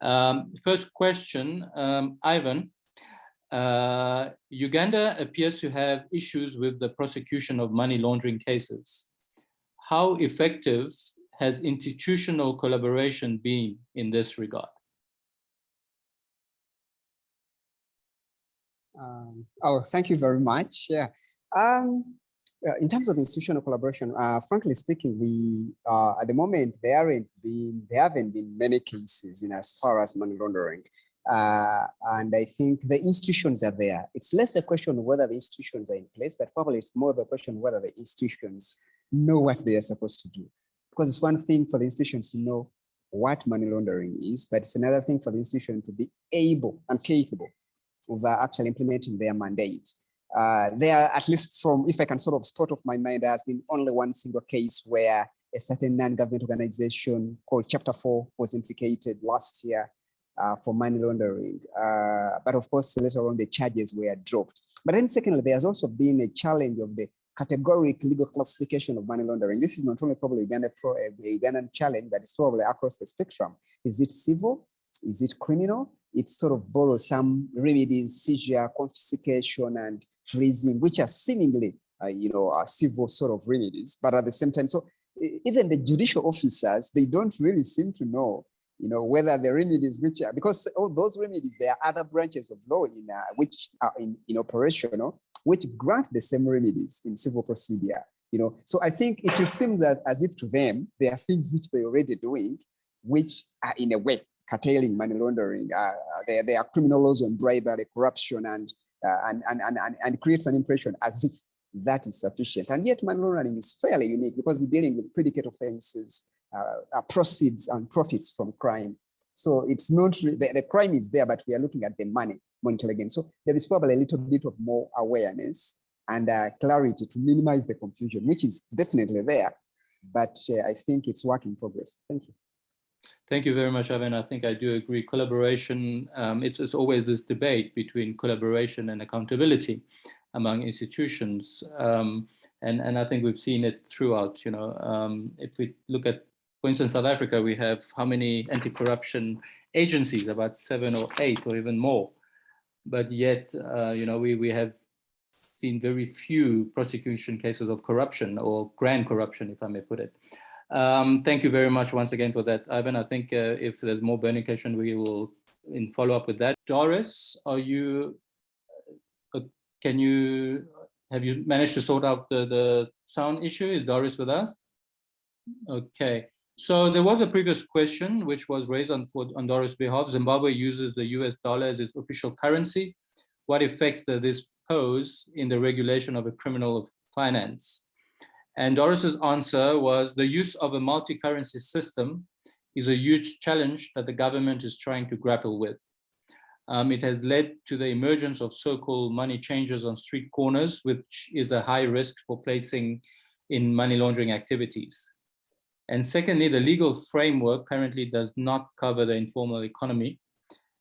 First question, Ivan. Uganda appears to have issues with the prosecution of money laundering cases. How effective has institutional collaboration been in this regard? Thank you very much. Yeah. In terms of institutional collaboration, frankly speaking, we at the moment there haven't been many cases in as far as money laundering, and I think the institutions are there. It's less a question of whether the institutions are in place, but probably it's more of a question of whether the institutions know what they are supposed to do. Because it's one thing for the institutions to know what money laundering is, but it's another thing for the institution to be able and capable of actually implementing their mandate. There, at least from, if I can sort of spot off my mind, there has been only one single case where a certain non-government organization called Chapter 4 was implicated last year for money laundering. But of course, later on, the charges were dropped. But then secondly, there's also been a challenge of the categorical legal classification of money laundering. This is not only probably a Ugandan challenge, but it's probably across the spectrum. Is it civil? Is it criminal? It sort of borrows some remedies, seizure, confiscation, and freezing, which are seemingly, civil sort of remedies. But at the same time, so even the judicial officers, they don't really seem to know, whether the remedies which are, because all those remedies, there are other branches of law which are in operation, which grant the same remedies in civil procedure. So I think it seems that as if to them, there are things which they're already doing, which are in a way curtailing money laundering. There are criminal laws on bribery, corruption, and creates an impression as if that is sufficient. And yet money laundering is fairly unique because we're dealing with predicate offenses, proceeds and profits from crime. So it's not, the crime is there, but we are looking at the money monitoring again. So there is probably a little bit of more awareness and clarity to minimize the confusion, which is definitely there, but I think it's work in progress. Thank you. Thank you very much, Ivan. I think I do agree. Collaboration, it's always this debate between collaboration and accountability among institutions. And I think we've seen it throughout, if we look at, for instance, South Africa, we have how many anti-corruption agencies, about 7 or 8 or even more. But yet, we have seen very few prosecution cases of corruption or grand corruption, if I may put it. Thank you very much once again for that, Ivan. I think if there's more burning question, we will follow up with that. Doris, have you managed to sort out the sound issue? Is Doris with us? Okay. So there was a previous question which was raised on Doris' behalf. Zimbabwe uses the US dollar as its official currency. What effects does this pose in the regulation of a criminal finance? And Doris's answer was the use of a multi-currency system is a huge challenge that the government is trying to grapple with. It has led to the emergence of so-called money changers on street corners, which is a high risk for placing in money laundering activities. And secondly, the legal framework currently does not cover the informal economy.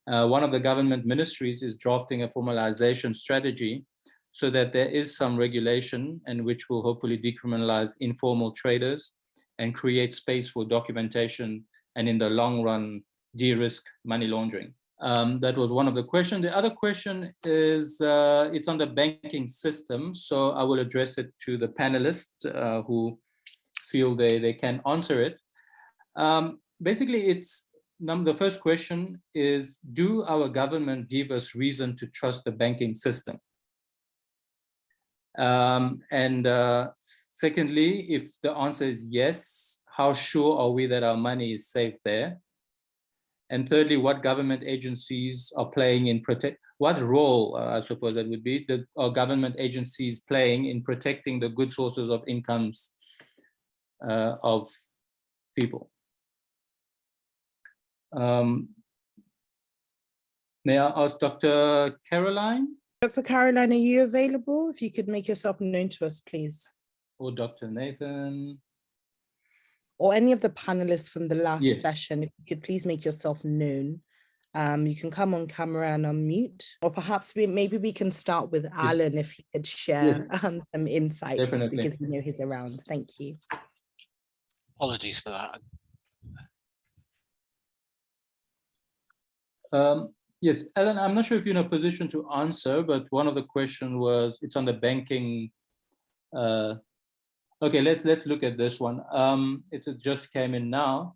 One of the government ministries is drafting a formalization strategy so that there is some regulation and which will hopefully decriminalize informal traders and create space for documentation and in the long run, de-risk money laundering. That was one of the questions. The other question is, it's on the banking system. So I will address it to the panelists who feel they can answer it. Basically, it's the first question is, do our government give us reason to trust the banking system? Secondly, if the answer is yes, how sure are we that our money is safe there? And thirdly, what government agencies are playing in what role, I suppose that would be, are government agencies playing in protecting the good sources of incomes of people? May I ask Dr. Caroline? Dr. Caroline, are you available? If you could make yourself known to us, please. Or Dr. Nathan. Or any of the panelists from the last session, if you could please make yourself known. You can come on camera and unmute, or perhaps maybe we can start with Alan if he could share some insights. Definitely. Because we know he's around. Thank you. Apologies for that. Yes, Ellen, I'm not sure if you're in a position to answer, but one of the questions was, it's on the banking. Okay, let's look at this one. It just came in now.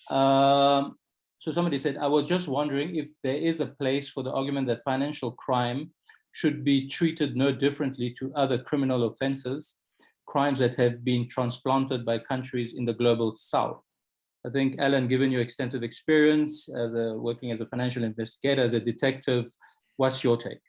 So somebody said, I was just wondering if there is a place for the argument that financial crime should be treated no differently to other criminal offenses, crimes that have been transplanted by countries in the global south. I think, Alan, given your extensive experience as working as a financial investigator, as a detective, what's your take?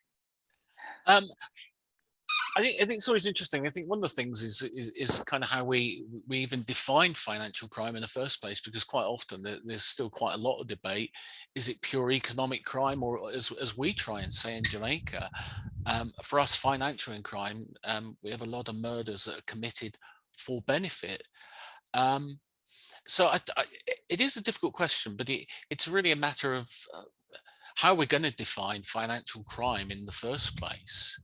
I think it's always interesting. I think one of the things is kind of how we even define financial crime in the first place, because quite often there's still quite a lot of debate. Is it pure economic crime, or as we try and say in Jamaica, for us, financial crime, we have a lot of murders that are committed for benefit. So it is a difficult question, but it's really a matter of how we're going to define financial crime in the first place.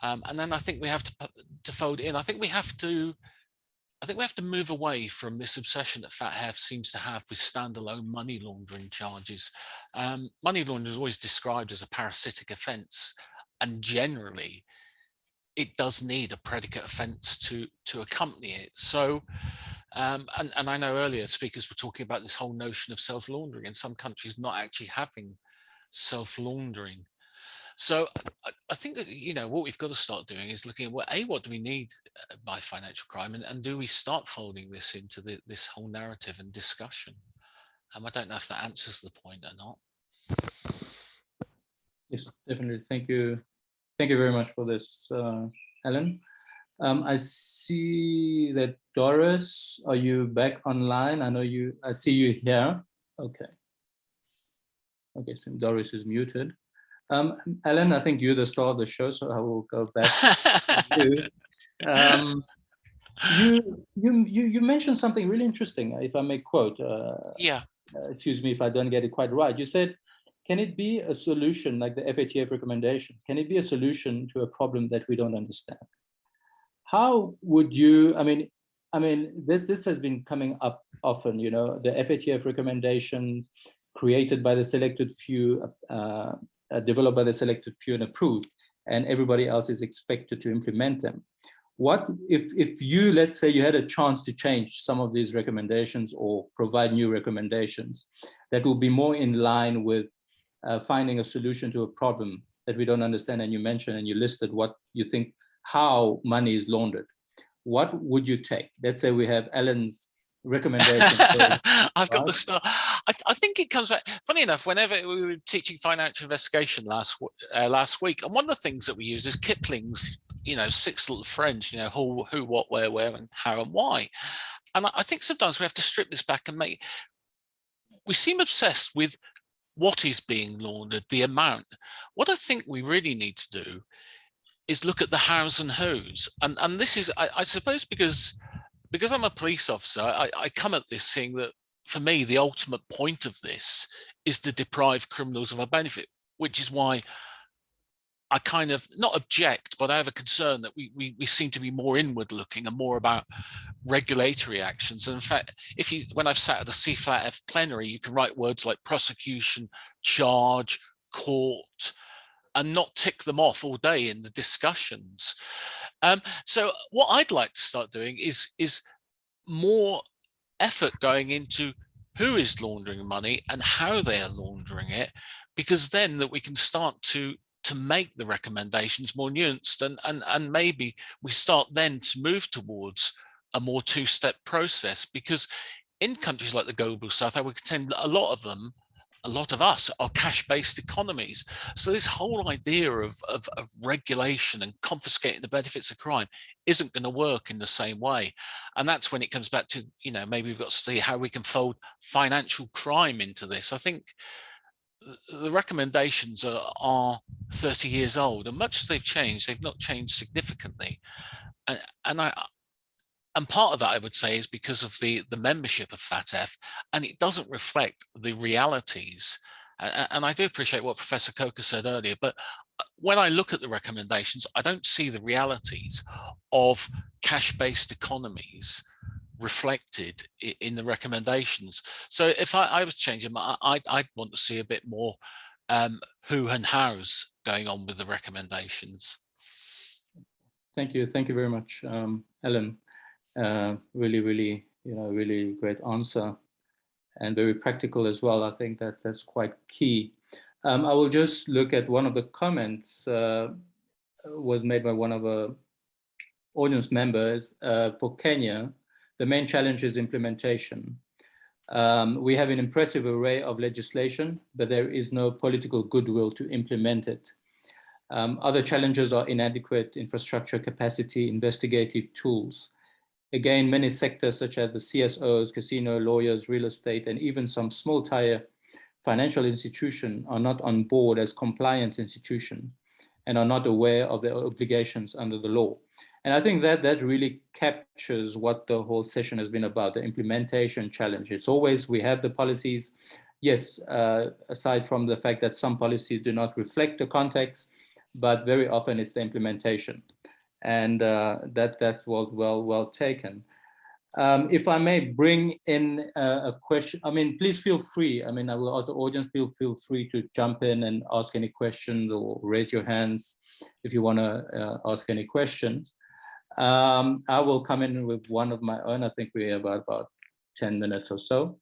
And then I think we have to fold in. I think we have to move away from this obsession that FATF seems to have with standalone money laundering charges. Money laundering is always described as a parasitic offence, and generally it does need a predicate offence to accompany it. So, and I know earlier speakers were talking about this whole notion of self-laundering, in some countries not actually having self-laundering. So I think that, you know, what we've got to start doing is looking at what do we need by financial crime, and do we start folding this into this whole narrative and discussion? I don't know if that answers the point or not. Yes, definitely. Thank you. Thank you very much for this, Alan. I see that Doris, are you back online? I see you here. Okay. Okay, so Doris is muted. Alan, I think you're the star of the show, so I will go back to you. You mentioned something really interesting, if I may quote. Yeah. Excuse me if I don't get it quite right. You said, can it be a solution, like the FATF recommendation? Can it be a solution to a problem that we don't understand? How would you, I mean, this has been coming up often, you know, the FATF recommendations created by the selected few, developed by the selected few and approved, and everybody else is expected to implement them. What if you, let's say you had a chance to change some of these recommendations or provide new recommendations that will be more in line with finding a solution to a problem that we don't understand, and you mentioned and you listed what you think, how money is laundered, what would you take? Let's say we have Alan's recommendation. I've got the start. I think it comes back. Funny enough, whenever we were teaching financial investigation last week, and one of the things that we use is Kipling's, you know, 6 little friends, you know, who, what, where, and how, and why. And I think sometimes we have to strip this back and we seem obsessed with what is being laundered, the amount. What I think we really need to do is look at the hows and whos. And this is, I suppose, because I'm a police officer, I come at this seeing that, for me, the ultimate point of this is to deprive criminals of a benefit, which is why I kind of, not object, but I have a concern that we seem to be more inward looking and more about regulatory actions. And in fact, when I've sat at a CFATF plenary, you can write words like prosecution, charge, court, and not tick them off all day in the discussions. So what I'd like to start doing is more effort going into who is laundering money and how they are laundering it, because then that we can start to make the recommendations more nuanced, and maybe we start then to move towards a more 2-step process, because in countries like the global south, I would contend that a lot of us are cash-based economies. So this whole idea of regulation and confiscating the benefits of crime isn't going to work in the same way. And that's when it comes back to, you know, maybe we've got to see how we can fold financial crime into this. I think the recommendations are 30 years old, and much as they've changed, they've not changed significantly. And part of that, I would say, is because of the membership of FATF, and it doesn't reflect the realities. And I do appreciate what Professor Coker said earlier, but when I look at the recommendations, I don't see the realities of cash-based economies reflected in the recommendations. So if I was changing, I'd want to see a bit more who and how's going on with the recommendations. Thank you very much, Ellen. Really, really great answer, and very practical as well. I think that's quite key. I will just look at one of the comments was made by one of the audience members for Kenya. The main challenge is implementation. We have an impressive array of legislation, but there is no political goodwill to implement it. Other challenges are inadequate infrastructure capacity, investigative tools. Again, many sectors such as the CSOs, casino, lawyers, real estate, and even some small tier financial institutions are not on board as compliance institutions and are not aware of their obligations under the law. And I think that really captures what the whole session has been about, the implementation challenge. It's always, we have the policies, yes, aside from the fact that some policies do not reflect the context, but very often it's the implementation. And that was well taken. If I may bring in a question, I mean, please feel free. I mean, I will also, audience, feel free to jump in and ask any questions or raise your hands if you want to ask any questions. I will come in with one of my own. I think we have about 10 minutes or so.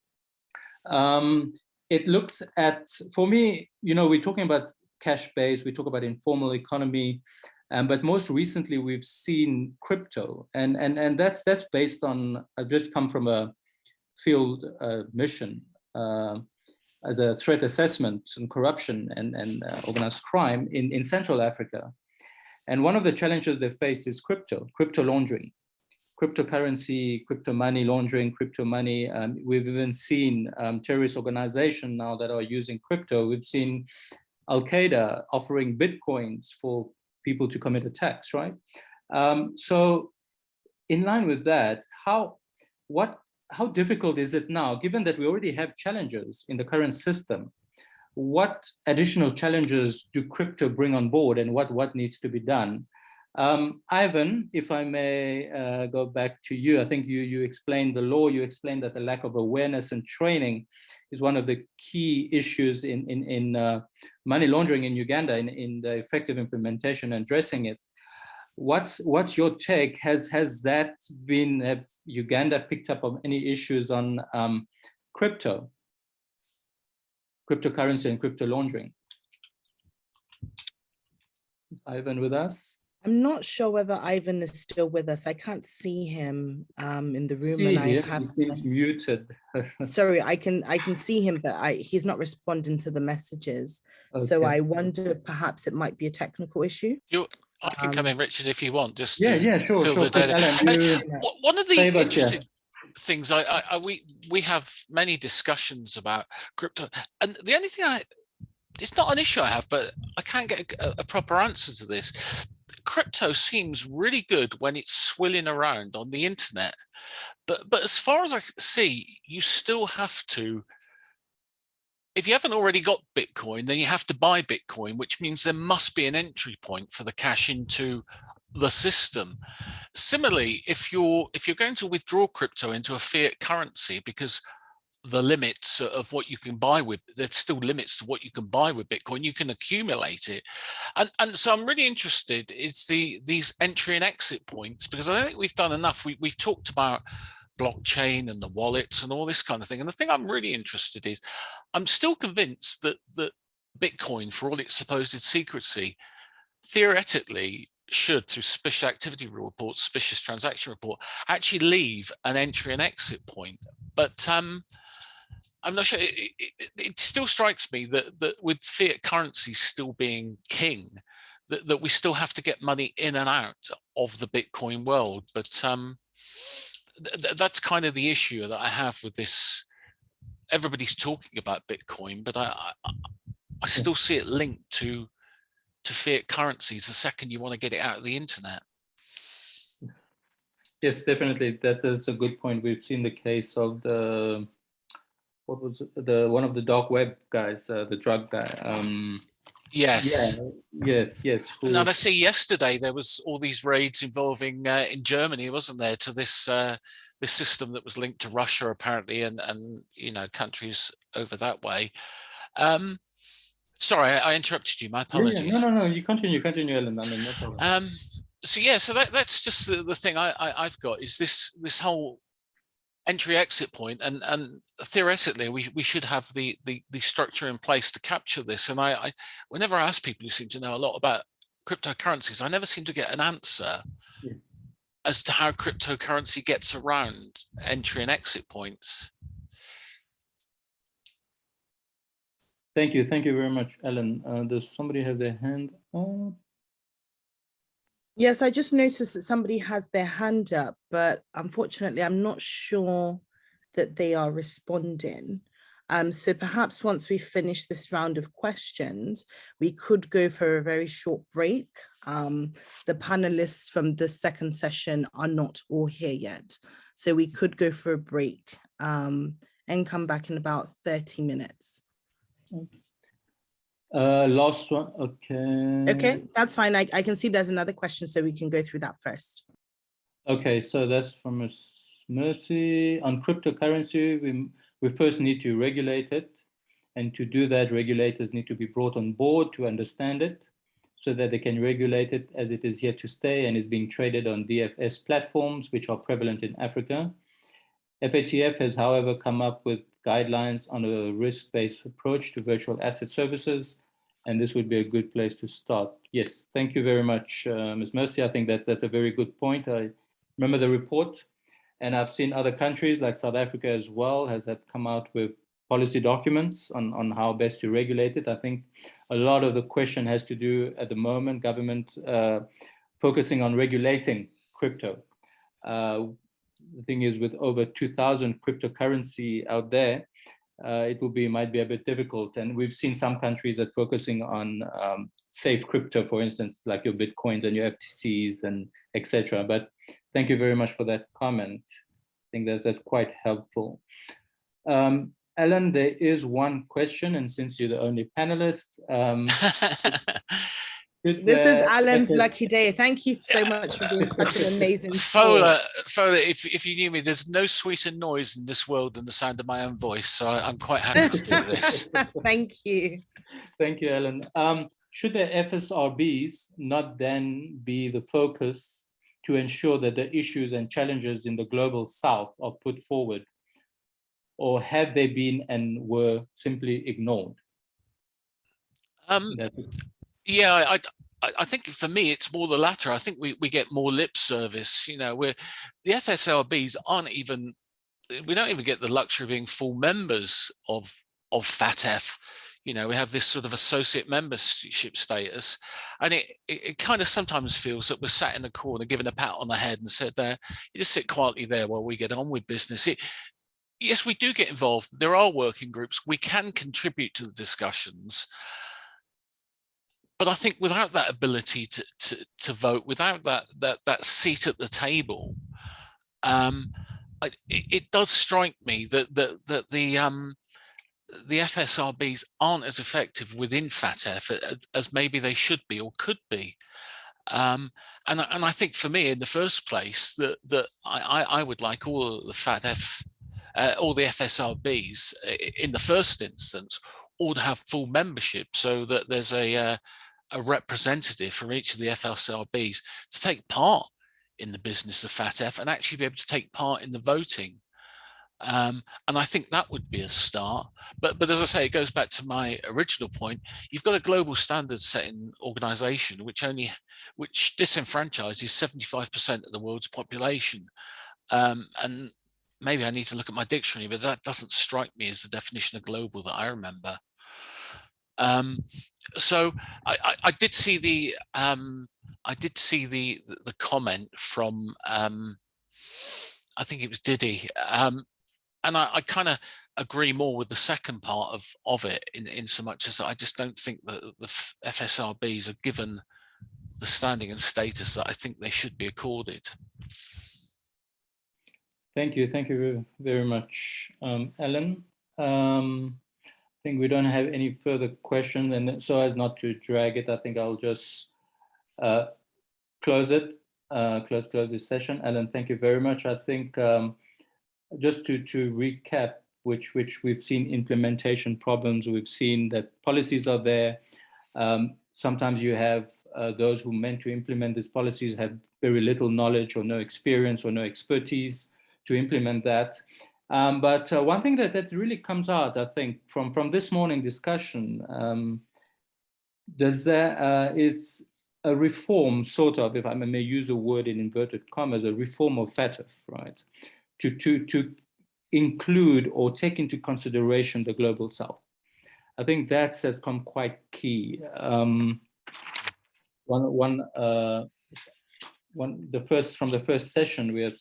It looks at, for me, we're talking about cash-based, we talk about informal economy, but most recently we've seen crypto, and that's based on, I've just come from a field mission as a threat assessment and corruption and organized crime in Central Africa. And one of the challenges they face is crypto laundering, cryptocurrency, crypto money laundering, crypto money. We've even seen terrorist organizations now that are using crypto. We've seen Al-Qaeda offering Bitcoins for people to commit attacks, right? So in line with that, how difficult is it now, given that we already have challenges in the current system? What additional challenges do crypto bring on board, and what needs to be done? Ivan, if I may go back to you, I think you explained the law, you explained that the lack of awareness and training is one of the key issues in money laundering in Uganda, in the effective implementation and addressing it. What's your take? Have Uganda picked up on any issues on cryptocurrency and crypto laundering? Is Ivan with us? I'm not sure whether Ivan is still with us. I can't see him in the room, and I have. He seems muted. Sorry, I can see him, but he's not responding to the messages. Okay. So I wonder perhaps it might be a technical issue. I can come in, Richard, if you want. Just sure. The data. Alan, one of the interesting things we have many discussions about crypto, and the only thing it's not an issue I have, but I can't get a proper answer to this. Crypto seems really good when it's swilling around on the internet, but as far as I can see, you still have to, if you haven't already got Bitcoin, then you have to buy Bitcoin, which means there must be an entry point for the cash into the system. Similarly, if you're going to withdraw crypto into a fiat currency, because the limits of what you can buy with, there's still limits to what you can buy with Bitcoin, you can accumulate it. And so I'm really interested, it's these entry and exit points, because I don't think we've done enough. We've talked about blockchain and the wallets and all this kind of thing. And the thing I'm really interested is, I'm still convinced that Bitcoin, for all its supposed secrecy, theoretically should, through suspicious activity report, suspicious transaction report, actually leave an entry and exit point. But I'm not sure. It still strikes me that with fiat currency still being king, that we still have to get money in and out of the Bitcoin world. But that's kind of the issue that I have with this. Everybody's talking about Bitcoin, but I still see it linked to fiat currencies the second you want to get it out of the internet. Yes, definitely. That is a good point. We've seen the case of one of the dark web guys, the drug guy. Yes. Yes. And I see yesterday there was all these raids involving in Germany, wasn't there, to this this system that was linked to Russia apparently, and you know, countries over that way. Sorry, I interrupted you. My apologies. No. You continue, Ellen. I mean, no problem. So yeah, so that's just the thing I've got is this whole entry-exit point, and theoretically we should have the structure in place to capture this. And I whenever I ask people who seem to know a lot about cryptocurrencies, I never seem to get an answer as to how cryptocurrency gets around entry and exit points. Thank you very much, Ellen. Does somebody have their hand up? Yes, I just noticed that somebody has their hand up, but unfortunately, I'm not sure that they are responding. So perhaps once we finish this round of questions, we could go for a very short break. The panelists from the second session are not all here yet. So we could go for a break and come back in about 30 minutes. Last one, okay. Okay, that's fine. I can see there's another question, so we can go through that first. Okay, so that's from Ms. Mercy. On cryptocurrency, we first need to regulate it. And to do that, regulators need to be brought on board to understand it so that they can regulate it as it is here to stay and is being traded on DFS platforms, which are prevalent in Africa. FATF has, however, come up with guidelines on a risk-based approach to virtual asset services, and this would be a good place to start. Yes, thank you very much, Ms. Mercy. I think that's a very good point. I remember the report, and I've seen other countries like South Africa as well have come out with policy documents on how best to regulate it. I think a lot of the question has to do at the moment, government focusing on regulating crypto. The thing is, with over 2,000 cryptocurrency out there, it might be a bit difficult. And we've seen some countries that focusing on safe crypto, for instance, like your Bitcoins and your FTCs and etc. But thank you very much for that comment. I think that's quite helpful. Ellen, there is one question, and since you're the only panelist, this is Alan's lucky day. Thank you so much for being such an amazing Fola, if you knew me, there's no sweeter noise in this world than the sound of my own voice. So I'm quite happy to do this. Thank you. Thank you, Ellen. Should the FSRBs not then be the focus to ensure that the issues and challenges in the global south are put forward? Or have they been and were simply ignored? Yeah, I think for me, it's more the latter. I think we get more lip service. You know, the FSRBs aren't even, we don't even get the luxury of being full members of FATF. You know, we have this sort of associate membership status, and it kind of sometimes feels that we're sat in a corner given a pat on the head and said, "There, you just sit quietly there while we get on with business." Yes, we do get involved. There are working groups. We can contribute to the discussions. But I think without that ability to vote, without that seat at the table, it does strike me that the FSRBs aren't as effective within FATF as maybe they should be or could be. And I think for me, in the first place, that I would like all of the FATF, all the FSRBs in the first instance, all to have full membership, so that there's a representative from each of the FSRBs to take part in the business of FATF and actually be able to take part in the voting. And I think that would be a start. But as I say, it goes back to my original point. You've got a global standard setting organization which disenfranchises 75% of the world's population. And maybe I need to look at my dictionary, but that doesn't strike me as the definition of global that I remember. So I did see the comment from I think it was Diddy, and I kind of agree more with the second part of it in so much as I just don't think that the FSRBs are given the standing and status that I think they should be accorded. Thank you very much, Ellen. think we don't have any further questions, and so as not to drag it, I think I'll just close it, close this session. Alan, thank you very much. I think just to recap, which we've seen implementation problems, we've seen that policies are there. Sometimes you have those who meant to implement these policies have very little knowledge or no experience or no expertise to implement that. But one thing that really comes out, I think, from this morning discussion, it's a reform, sort of, if I may use a word in inverted commas, a reform of FATF, right? To include or take into consideration the global south. I think that has come quite key. From the first session with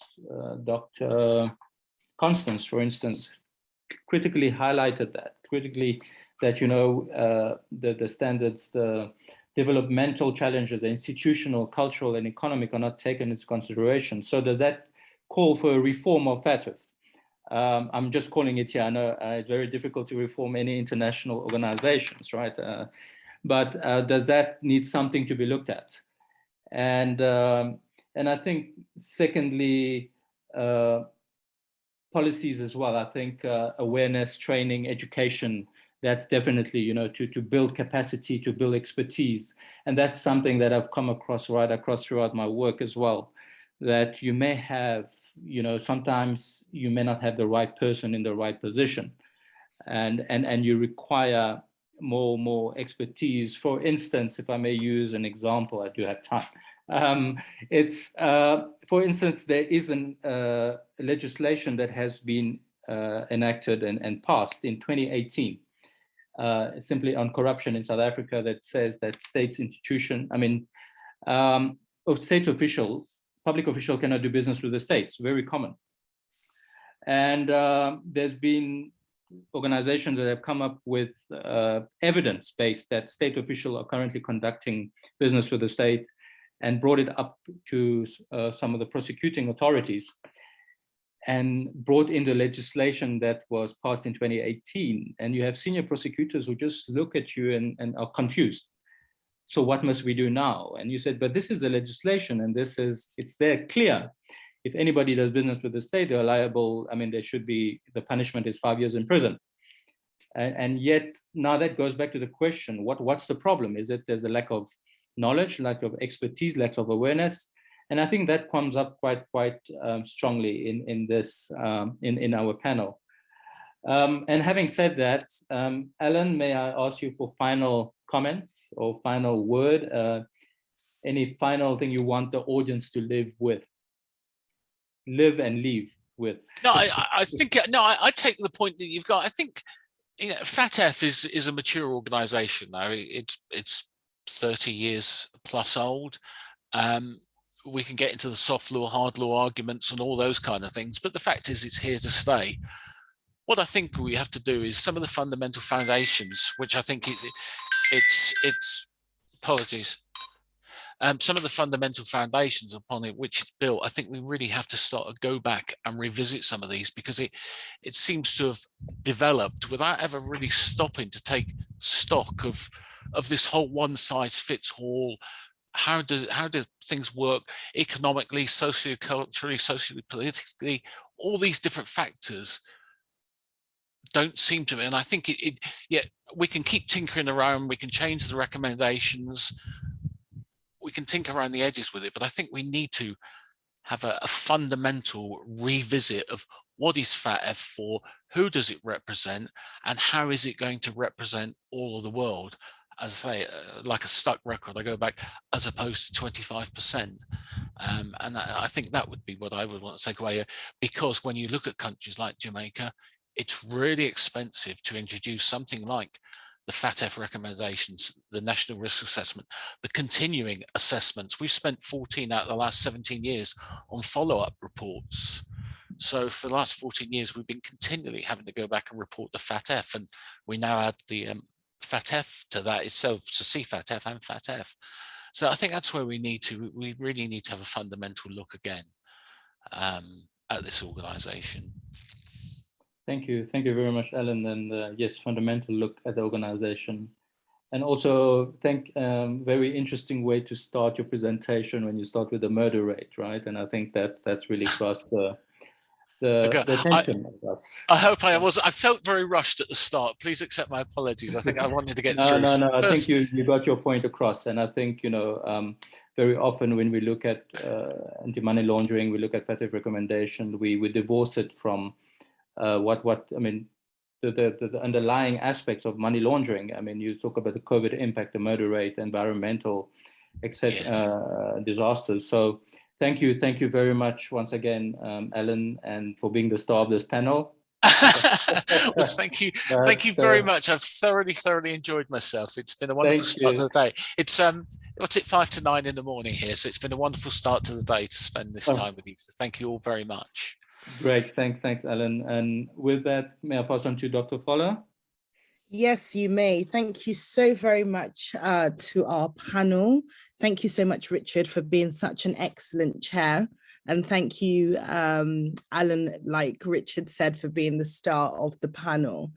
Dr. Constance, for instance, critically highlighted that, you know, the standards, the developmental challenges, the institutional, cultural, and economic are not taken into consideration. So does that call for a reform of FATF? I'm just calling it here. I know it's very difficult to reform any international organizations, right? But does that need something to be looked at? And I think, secondly, policies as well. I think awareness, training, education, that's definitely, you know, to build capacity, to build expertise. And that's something that I've come across right across throughout my work as well, that you may have, you know, sometimes you may not have the right person in the right position, and you require more expertise. For instance, if I may use an example, I do have time. For instance, there is a legislation that has been enacted and passed in 2018, simply on corruption in South Africa, that says that states state officials, public officials cannot do business with the states, very common. And there's been organizations that have come up with evidence-based that state officials are currently conducting business with the state, and brought it up to some of the prosecuting authorities, and brought in the legislation that was passed in 2018. And you have senior prosecutors who just look at you and are confused. So what must we do now? And you said, but this is a legislation, and it's there clear. If anybody does business with the state, they're liable. I mean, the punishment is 5 years in prison. And yet now that goes back to the question, what's the problem? Is it there's a lack of knowledge, lack of expertise, lack of awareness? And I think that comes up quite strongly in this in our panel. And having said that, Alan, may I ask you for final comments or final word? Any final thing you want the audience to live and leave with? No, I think I take the point that you've got. I think, you know, FATF is a mature organisation now. It's 30 years plus old. We can get into the soft law, hard law arguments and all those kind of things, but the fact is it's here to stay. What I think we have to do is some of the fundamental foundations, which I think it's apologies. Some of the fundamental foundations upon which it's built, I think we really have to go back and revisit some of these, because it seems to have developed without ever really stopping to take stock of this whole one size fits all. How do things work economically, socio-culturally, socially, politically? All these different factors don't seem to, and I think we can keep tinkering around, we can change the recommendations, we can tinker around the edges with it, but I think we need to have a fundamental revisit of what is FATF for, who does it represent, and how is it going to represent all of the world? As I say, like a stuck record, I go back, as opposed to 25%. And I think that would be what I would want to take away, because when you look at countries like Jamaica, it's really expensive to introduce something like the FATF recommendations, the national risk assessment, the continuing assessments. We've spent 14 out of the last 17 years on follow-up reports. So for the last 14 years, we've been continually having to go back and report the FATF, and we now add the FATF to that itself, to CFATF and FATF. So I think that's where we really need to have a fundamental look again at this organisation. Thank you very much, Alan. And yes, fundamental look at the organization. And also, very interesting way to start your presentation when you start with the murder rate, right? And I think that's really crossed the attention of us. I hope I was. I felt very rushed at the start. Please accept my apologies. I think I wanted to get through. No. I think you got your point across. And I think, very often when we look at anti-money laundering, we look at FATF recommendation, we divorce it from the underlying aspects of money laundering. I mean, you talk about the COVID impact, the murder rate, environmental, etc., disasters. So thank you very much once again, Alan, and for being the star of this panel. Well, thank you very much. I've thoroughly enjoyed myself. It's been a wonderful start to the day. It's what's it, 5 to 9 in the morning here, so it's been a wonderful start to the day to spend this time with you. So thank you all very much. Great, thanks, Alan. And with that, may I pass on to Dr. Fowler? Yes, you may. Thank you so very much to our panel. Thank you so much, Richard, for being such an excellent chair. And thank you, Alan, like Richard said, for being the star of the panel.